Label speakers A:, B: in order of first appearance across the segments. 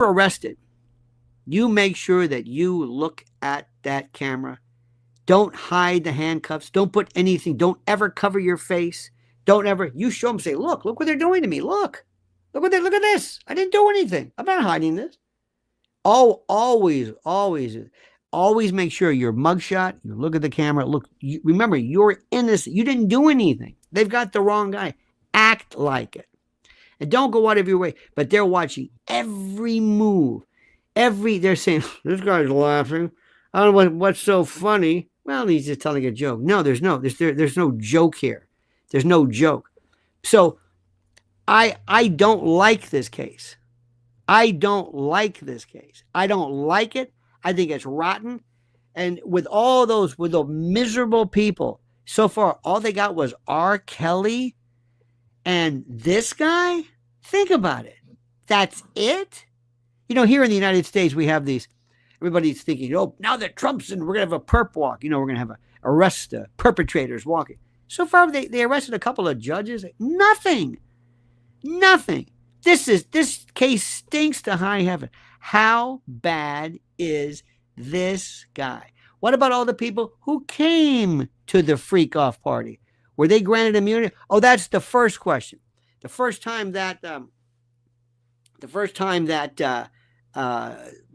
A: arrested, you make sure that you look at that camera. Don't hide the handcuffs. Don't put anything. Don't ever cover your face. Don't ever. You show them. Say, look what they're doing to me. Look at this. I didn't do anything. I'm not hiding this. Always make sure your mugshot. You look at the camera. Look. Remember, you're innocent. You didn't do anything. They've got the wrong guy. Act like it, and don't go out of your way. But they're watching every move. They're saying, this guy's laughing. I don't know what's so funny. Well, he's just telling a joke. No, there's no joke here. There's no joke. So I don't like this case. I don't like it. I think it's rotten. And with the miserable people, so far, all they got was R. Kelly and this guy. Think about it. That's it. Here in the United States, we have these. Everybody's thinking, now that Trump's in, we're going to have a perp walk. We're going to have arrest perpetrators walking. So far, they arrested a couple of judges. Nothing. This case stinks to high heaven. How bad is this guy? What about all the people who came to the freak-off party? Were they granted immunity? Oh, that's the first question. The first time that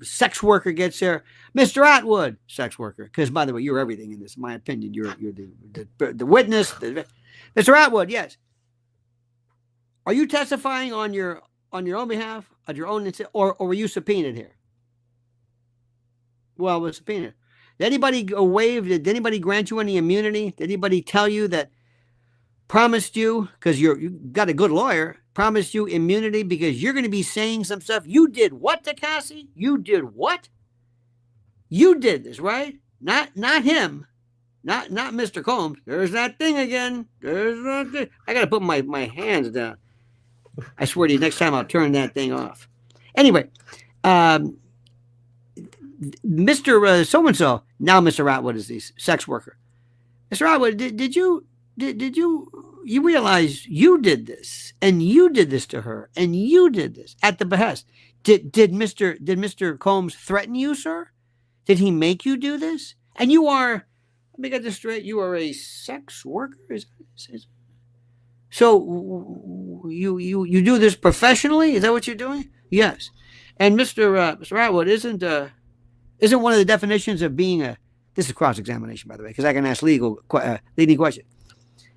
A: sex worker gets there, Mr. Attwood, sex worker, because by the way, you're everything in this. In my opinion, you're the witness. Mr. Attwood, yes. Are you testifying on your own behalf, on your own, or were you subpoenaed here? Well, was subpoenaed. Did anybody waive? Did anybody grant you any immunity? Did anybody tell you that? Promised you, because you got a good lawyer, promised you immunity because you're going to be saying some stuff. You did what to Cassie? You did what? You did this, right? Not him. Not Mr. Combs. There's that thing again. There's that thing. I got to put my hands down. I swear to you, next time I'll turn that thing off. Anyway, Mr. So-and-so, now Mr. Attwood is the sex worker. Mr. Attwood, did you realize you did this, and you did this to her, and you did this at the behest? Did Mr. Combs threaten you, sir? Did he make you do this? And you are, let me get this straight, you are a sex worker? So you do this professionally? Is that what you're doing? Yes. And Mr. Attwood, isn't one of the definitions of being this is cross-examination, by the way, because I can ask leading questions.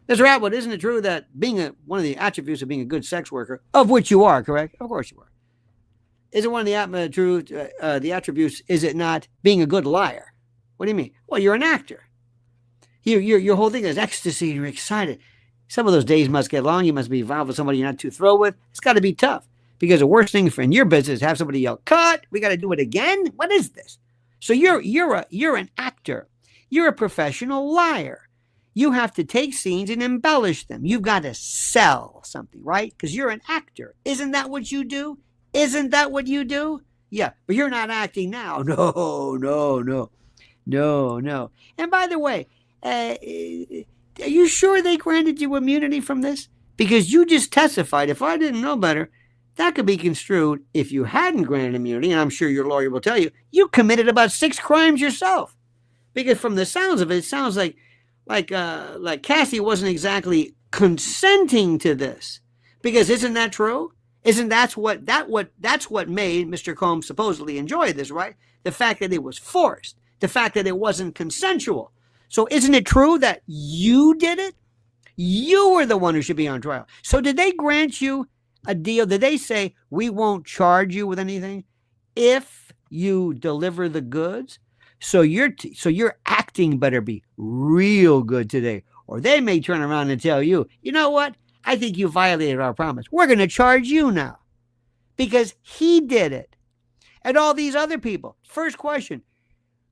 A: Mr. Attwood, isn't it true that being one of the attributes of being a good sex worker, of which you are, correct? Of course you are. Isn't one of the attributes, is it not being a good liar? What do you mean? Well, you're an actor. Your whole thing is ecstasy and you're excited. Some of those days must get long. You must be involved with somebody you're not too thrilled with. It's got to be tough because the worst thing in your business is have somebody yell, cut, we got to do it again. What is this? So you're an actor. You're a professional liar. You have to take scenes and embellish them. You've got to sell something, right? Because you're an actor. Isn't that what you do? Isn't that what you do? Yeah, but you're not acting now. No. And by the way, are you sure they granted you immunity from this? Because you just testified. If I didn't know better, that could be construed, if you hadn't granted immunity, and I'm sure your lawyer will tell you, you committed about 6 crimes yourself. Because from the sounds of it, it sounds like Cassie wasn't exactly consenting to this. Because isn't that true? That's what made Mr. Combs supposedly enjoy this, right? The fact that it was forced, the fact that it wasn't consensual. So isn't it true that you did it? You were the one who should be on trial. So did they grant you a deal? Did they say, we won't charge you with anything if you deliver the goods? So your acting better be real good today, or they may turn around and tell you, you know what? I think you violated our promise. We're going to charge you now because he did it. And all these other people. First question,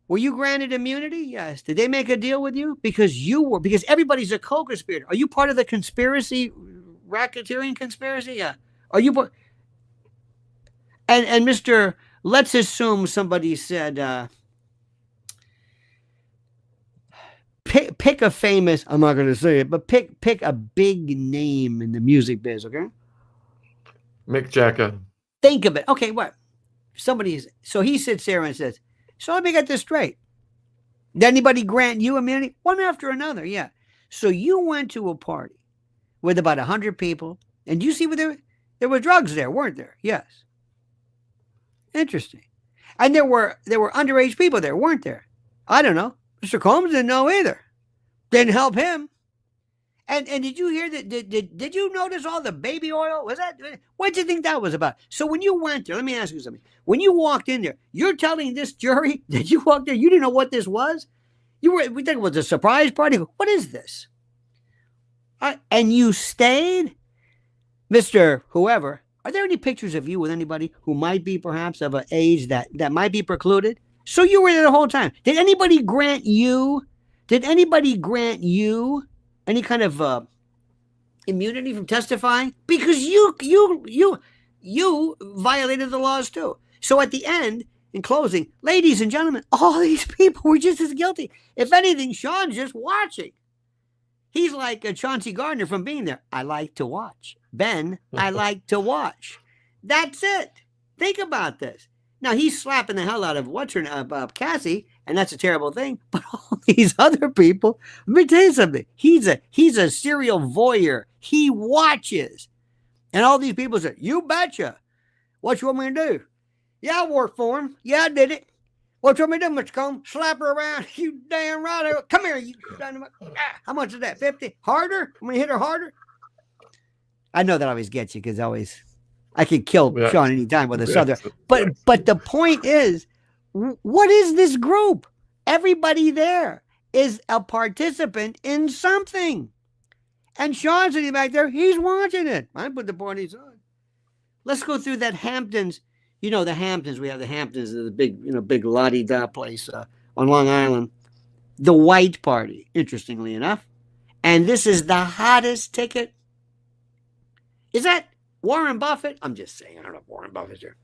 A: were you granted immunity? Yes. Did they make a deal with you? Because everybody's a co-conspirator. Are you part of the conspiracy, racketeering conspiracy? Yeah. Are you? And Mr. Let's assume somebody said, pick a famous, I'm not going to say it, but pick a big name in the music biz, okay?
B: Mick Jagger.
A: Think of it. Okay, what? So he sits there and says, so let me get this straight. Did anybody grant you immunity? One after another, yeah. So you went to a party with about 100 people, and you see what there were drugs there, weren't there? Yes. Interesting. And there were underage people there, weren't there? I don't know. Mr. Combs didn't know either. Didn't help him. And did you hear that? Did you notice all the baby oil? Was that? What did you think that was about? So when you went there, let me ask you something. When you walked in there, you're telling this jury that you walked there, you didn't know what this was. We think it was a surprise party. What is this? And you stayed, Mr. Whoever. Are there any pictures of you with anybody who might be perhaps of an age that might be precluded? So you were there the whole time. Did anybody grant you any kind of immunity from testifying? Because you violated the laws too. So at the end, in closing, ladies and gentlemen, all these people were just as guilty. If anything, Shaun's just watching. He's like a Chauncey Gardner from being there. I like to watch. Ben, I like to watch. That's it. Think about this. Now, he's slapping the hell out of Cassie, and that's a terrible thing. But all these other people, let me tell you something. He's a serial voyeur. He watches. And all these people say, you betcha. What you want me to do? Yeah, I worked for him. Yeah, I did it. What you want me to do, Mr. Combs? Slap her around? You damn right. Come here, you dynamite. How much is that? 50? Harder? I'm going to hit her harder? I know that always gets you because I could kill Shaun anytime with a southern. But the point is, what is this group? Everybody there is a participant in something. And Shaun's sitting back there, he's watching it. I put the parties on. Let's go through that Hamptons. You know, the Hamptons, we have the Hamptons, the big la-di-da place on Long Island. The white party, interestingly enough. And this is the hottest ticket. Is that Warren Buffett? I'm just saying, I don't know if Warren Buffett's there.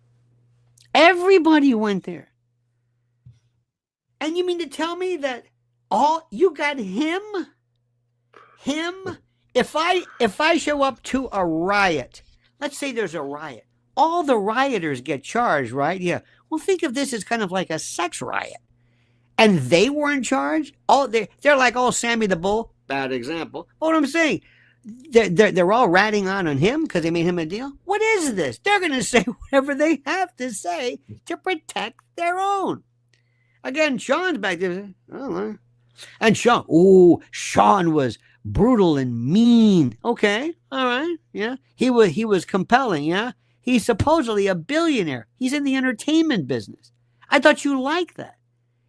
A: Everybody went there. And you mean to tell me that you got him? Him? If I show up to a riot, let's say there's a riot. All the rioters get charged, right? Yeah. Well, think of this as kind of like a sex riot. And they were in charge? They're like all Sammy the Bull. Bad example. What I'm saying, they're all ratting on him because they made him a deal. What is this? They're going to say whatever they have to say to protect their own. Again, Shaun's back there. I don't know. And Shaun was brutal and mean. Okay. All right. Yeah. He was compelling. Yeah. He's supposedly a billionaire. He's in the entertainment business. I thought you liked that.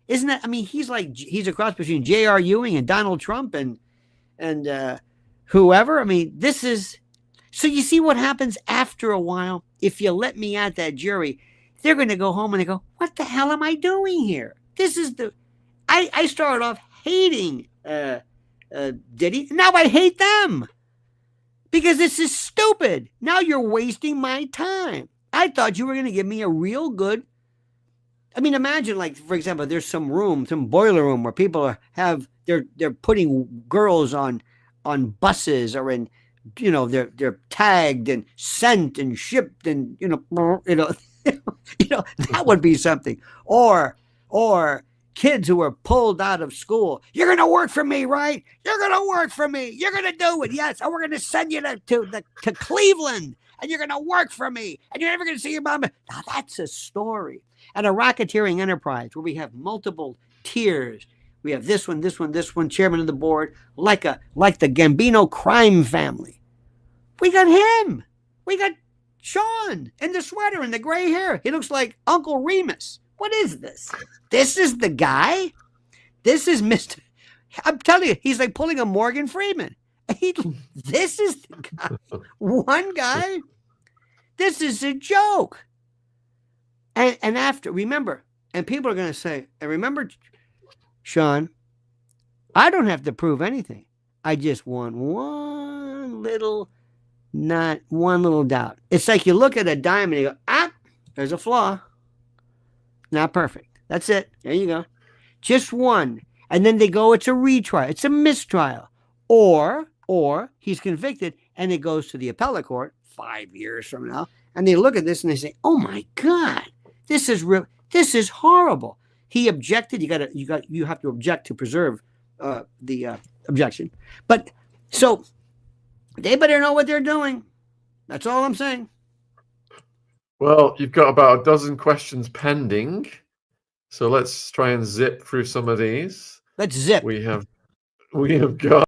A: Isn't that? I mean, he's a cross between J.R. Ewing and Donald Trump and whoever. I mean, this is. So you see what happens after a while. If you let me at that jury, they're going to go home and they go, "What the hell am I doing here?" This is I started off hating Diddy. Now I hate them. Because this is stupid. Now you're wasting my time. I thought you were going to give me a real good. I mean, imagine, like, for example, there's some boiler room where people they're putting girls on buses or in, they're tagged and sent and shipped and that would be something. Or kids who are pulled out of school. You're going to work for me, right? You're going to work for me. You're going to do it. Yes. And we're going to send you to Cleveland and you're going to work for me and you're never going to see your mom. Now that's a story. And a racketeering enterprise where we have multiple tiers. We have this one, chairman of the board, like the Gambino crime family. We got him. We got Shaun in the sweater and the gray hair. He looks like Uncle Remus. What is this? This is the guy? This is Mr. I'm telling you, he's like pulling a Morgan Freeman. This is the guy. One guy? This is a joke. And after, remember, and people are going to say, and remember, Shaun, I don't have to prove anything. I just want one little doubt. It's like you look at a diamond and you go, there's a flaw. Not perfect. That's it. There you go. Just one. And then they go, it's a retrial. It's a mistrial. Or he's convicted and it goes to the appellate court 5 years from now. And they look at this and they say, oh my God, This is real. This is horrible. He objected. You have to object to preserve the objection. But so they better know what they're doing. That's all I'm saying.
B: Well, you've got about a dozen questions pending, so let's try and zip through some of these.
A: Let's zip.
B: We have got